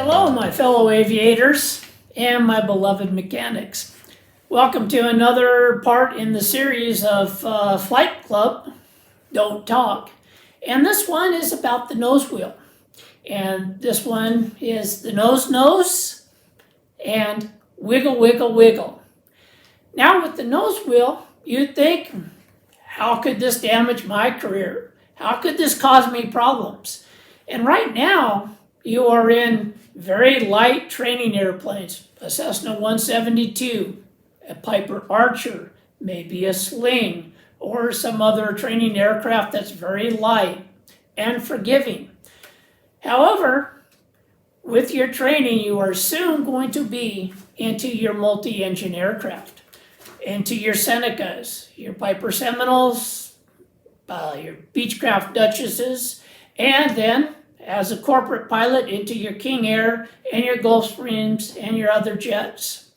Hello, my fellow aviators and my beloved mechanics. Welcome to another part in the series of Flight Club, Don't Talk. And this one is about the nose wheel. And this one is the nose and wiggle, wiggle, wiggle. Now with the nose wheel, you'd think, how could this damage my career? How could this cause me problems? And right now, you are in very light training airplanes, a Cessna 172, a Piper Archer, maybe a Sling, or some other training aircraft that's very light and forgiving. However, with your training, you are soon going to be into your multi-engine aircraft, into your Senecas, your Piper Seminoles, your Beechcraft Duchesses, and then as a corporate pilot into your King Air and your Gulfstreams and your other jets.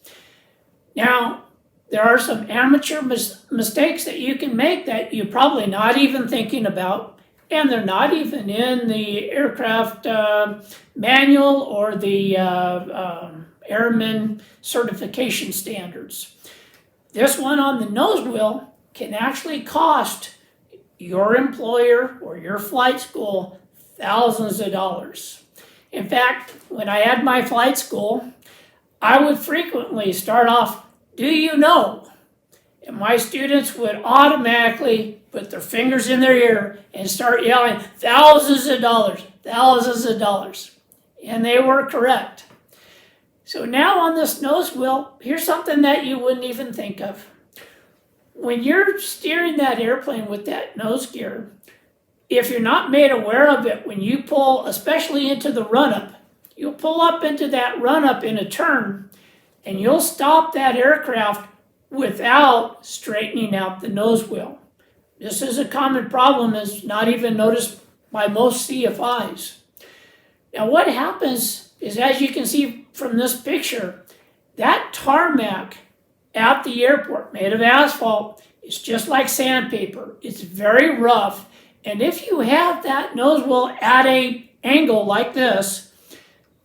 Now, there are some amateur mistakes that you can make that you're probably not even thinking about, and they're not even in the aircraft manual or the airman certification standards. This one on the nose wheel can actually cost your employer or your flight school thousands of dollars. In fact, when I had my flight school, I would frequently start off, do you know? And my students would automatically put their fingers in their ear and start yelling, thousands of dollars, thousands of dollars. And they were correct. So now on this nose wheel, here's something that you wouldn't even think of. When you're steering that airplane with that nose gear, if you're not made aware of it, when you pull, especially into the run-up, you'll pull up into that run-up in a turn, and you'll stop that aircraft without straightening out the nose wheel. This is a common problem, is not even noticed by most CFIs. Now what happens is, as you can see from this picture, that tarmac at the airport made of asphalt is just like sandpaper. It's very rough. And if you have that nose wheel at an angle like this,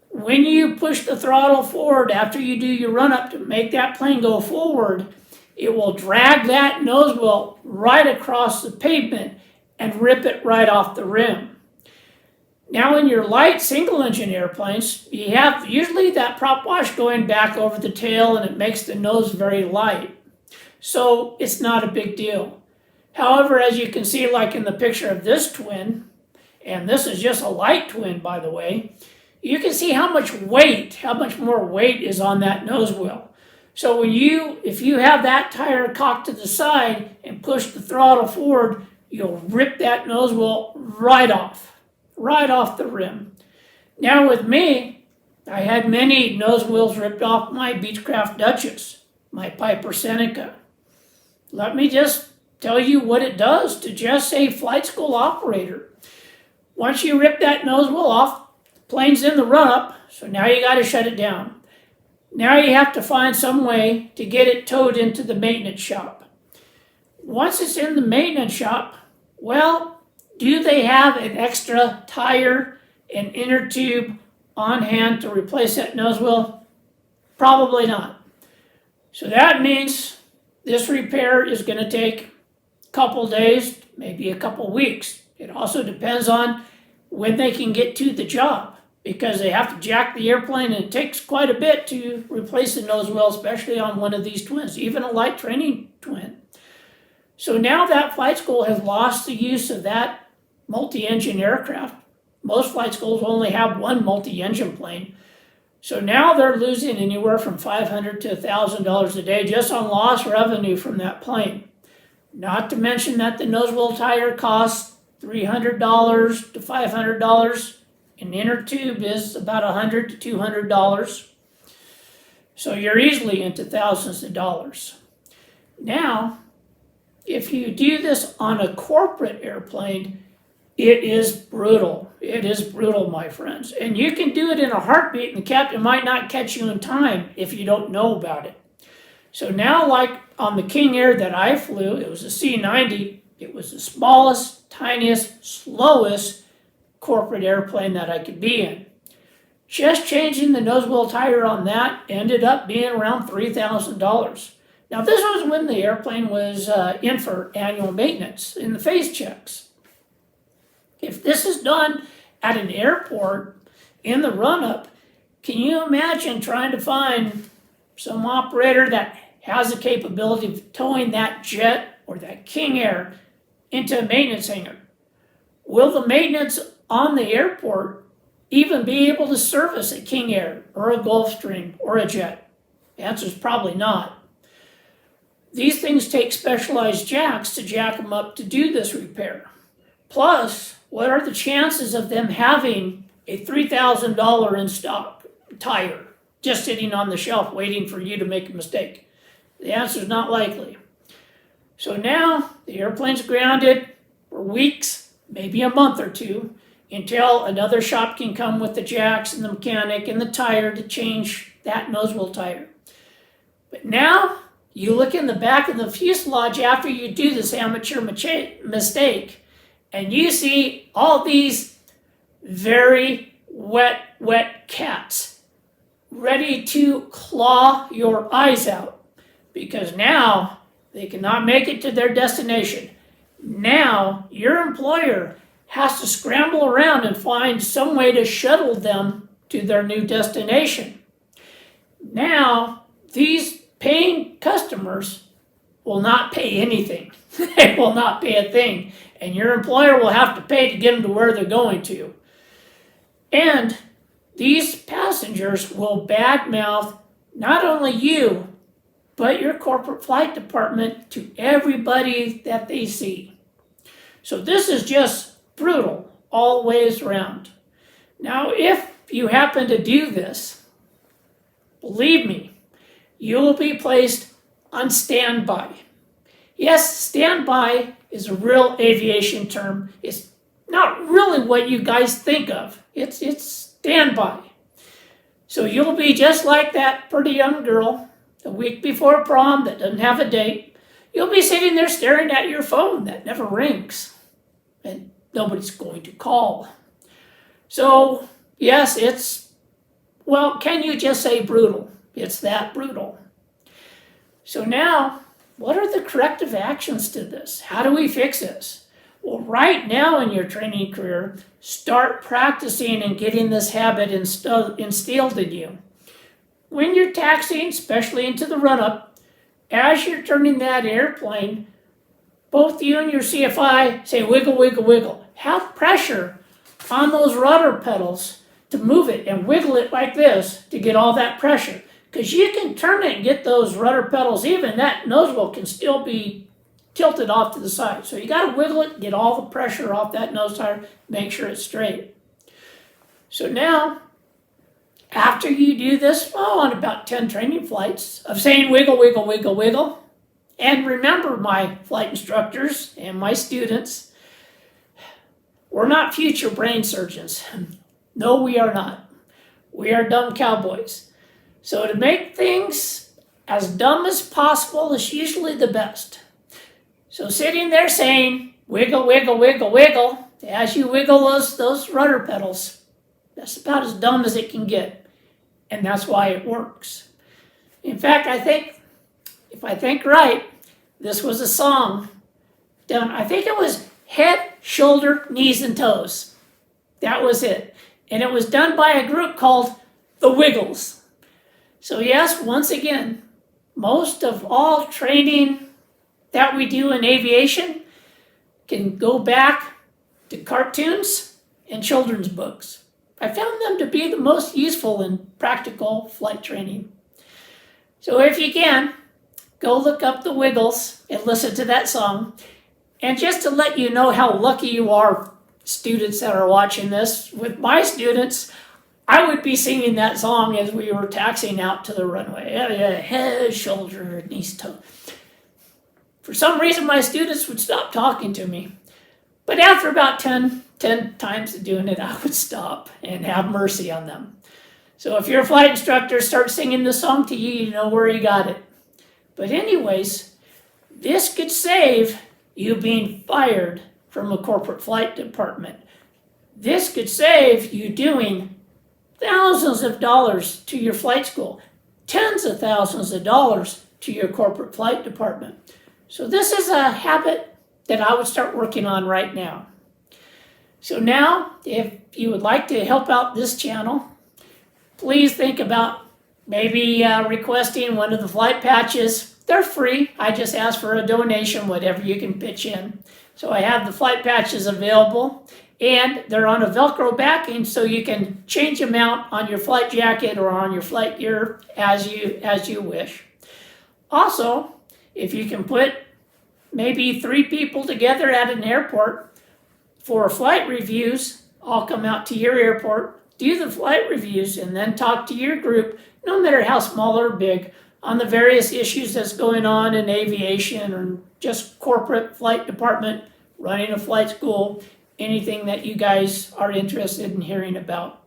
when you push the throttle forward after you do your run-up to make that plane go forward, it will drag that nose wheel right across the pavement and rip it right off the rim. Now in your light single-engine airplanes, you have usually that prop wash going back over the tail, and it makes the nose very light. So it's not a big deal. However, as you can see, like in the picture of this twin, and this is just a light twin, by the way, you can see how much more weight is on that nose wheel. So if you have that tire cocked to the side and push the throttle forward, you'll rip that nose wheel right off the rim. Now with me, I had many nose wheels ripped off my Beechcraft Duchess, my Piper Seneca. Let me just tell you what it does to just a flight school operator. Once you rip that nose wheel off, the plane's in the run-up, so now you got to shut it down. Now you have to find some way to get it towed into the maintenance shop. Once it's in the maintenance shop, well, do they have an extra tire and inner tube on hand to replace that nose wheel? Probably not. So that means this repair is going to take couple days, maybe a couple weeks. It also depends on when they can get to the job, because they have to jack the airplane, and it takes quite a bit to replace the nose wheel, especially on one of these twins, even a light training twin. So now that flight school has lost the use of that multi-engine aircraft. Most flight schools only have one multi-engine plane. So now they're losing anywhere from $500 to $1,000 a day just on lost revenue from that plane. Not to mention that the nose wheel tire costs $300 to $500. An inner tube is about $100 to $200. So you're easily into thousands of dollars. Now, if you do this on a corporate airplane, it is brutal. It is brutal, my friends. And you can do it in a heartbeat, and the captain might not catch you in time if you don't know about it. So now, like on the King Air that I flew, it was a C-90. It was the smallest, tiniest, slowest corporate airplane that I could be in. Just changing the nose wheel tire on that ended up being around $3,000. Now this was when the airplane was in for annual maintenance in the phase checks. If this is done at an airport in the run-up, can you imagine trying to find some operator that has the capability of towing that jet or that King Air into a maintenance hangar? Will the maintenance on the airport even be able to service a King Air or a Gulfstream or a jet? The answer is probably not. These things take specialized jacks to jack them up to do this repair. Plus, what are the chances of them having a $3,000 in stock tire just sitting on the shelf waiting for you to make a mistake? The answer is not likely. So now the airplane's grounded for weeks, maybe a month or two, until another shop can come with the jacks and the mechanic and the tire to change that nose wheel tire. But now you look in the back of the fuselage after you do this amateur mistake, and you see all these very wet cats ready to claw your eyes out, because now they cannot make it to their destination. Now your employer has to scramble around and find some way to shuttle them to their new destination. Now these paying customers will not pay anything. They will not pay a thing. And your employer will have to pay to get them to where they're going to. And these passengers will badmouth not only you, but your corporate flight department to everybody that they see. So this is just brutal all ways around. Now, if you happen to do this, believe me, you will be placed on standby. Yes, standby is a real aviation term. It's not really what you guys think of. It's standby. So you'll be just like that pretty young girl a week before prom that doesn't have a date. You'll be sitting there staring at your phone that never rings, and nobody's going to call. So yes, well, can you just say brutal? It's that brutal. So now, what are the corrective actions to this? How do we fix this? Well, right now in your training career, start practicing and getting this habit instilled in you. When you're taxiing, especially into the run-up, as you're turning that airplane, both you and your CFI say wiggle, wiggle, wiggle. Have pressure on those rudder pedals to move it and wiggle it like this to get all that pressure. Because you can turn it and get those rudder pedals even. That nose wheel can still be tilted off to the side. So you got to wiggle it, get all the pressure off that nose tire, make sure it's straight. So now, after you do this, on about 10 training flights of saying wiggle, wiggle, wiggle, wiggle, and remember, my flight instructors and my students, we're not future brain surgeons. No, we are not. We are dumb cowboys. So to make things as dumb as possible is usually the best. So sitting there saying wiggle, wiggle, wiggle, wiggle, as you wiggle those rudder pedals, that's about as dumb as it can get. And that's why it works. In fact, if I think right, this was a song done, I think it was head, shoulder, knees, and toes. That was it. And it was done by a group called The Wiggles. So yes, once again, most of all training that we do in aviation can go back to cartoons and children's books. I found them to be the most useful in practical flight training. So if you can, go look up The Wiggles and listen to that song. And just to let you know how lucky you are, students that are watching this, with my students, I would be singing that song as we were taxiing out to the runway. Head, shoulder, knees, toe. For some reason, my students would stop talking to me. But after about 10 times of doing it, I would stop and have mercy on them. So if your flight instructor starts singing the song to you, you know where he got it. But anyways, this could save you being fired from a corporate flight department. This could save you doing thousands of dollars to your flight school, tens of thousands of dollars to your corporate flight department. So this is a habit that I would start working on right now. So now, if you would like to help out this channel, please think about maybe requesting one of the flight patches. They're free. I just ask for a donation, whatever you can pitch in. So I have the flight patches available, and they're on a Velcro backing, so you can change them out on your flight jacket or on your flight gear as you wish. Also, if you can put maybe 3 people together at an airport for flight reviews, I'll come out to your airport, do the flight reviews, and then talk to your group, no matter how small or big, on the various issues that's going on in aviation or just corporate flight department, running a flight school, anything that you guys are interested in hearing about.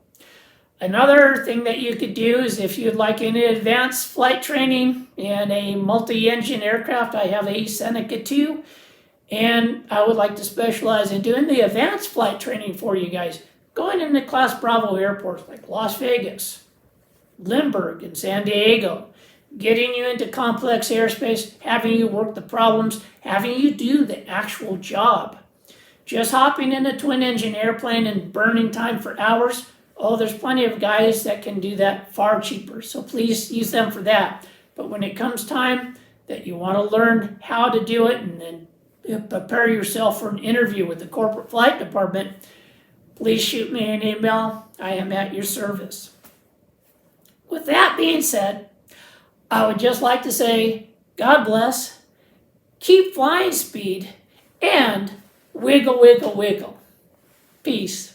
Another thing that you could do is if you'd like any advanced flight training in a multi-engine aircraft, I have a Seneca 2, and I would like to specialize in doing the advanced flight training for you guys, going into Class Bravo airports like Las Vegas, Lindbergh, and San Diego, getting you into complex airspace, having you work the problems, having you do the actual job. Just hopping in a twin-engine airplane and burning time for hours, oh, there's plenty of guys that can do that far cheaper, so please use them for that. But when it comes time that you want to learn how to do it and then prepare yourself for an interview with the corporate flight department, please shoot me an email. I am at your service. With that being said, I would just like to say, God bless, keep flying speed, and wiggle, wiggle, wiggle. Peace.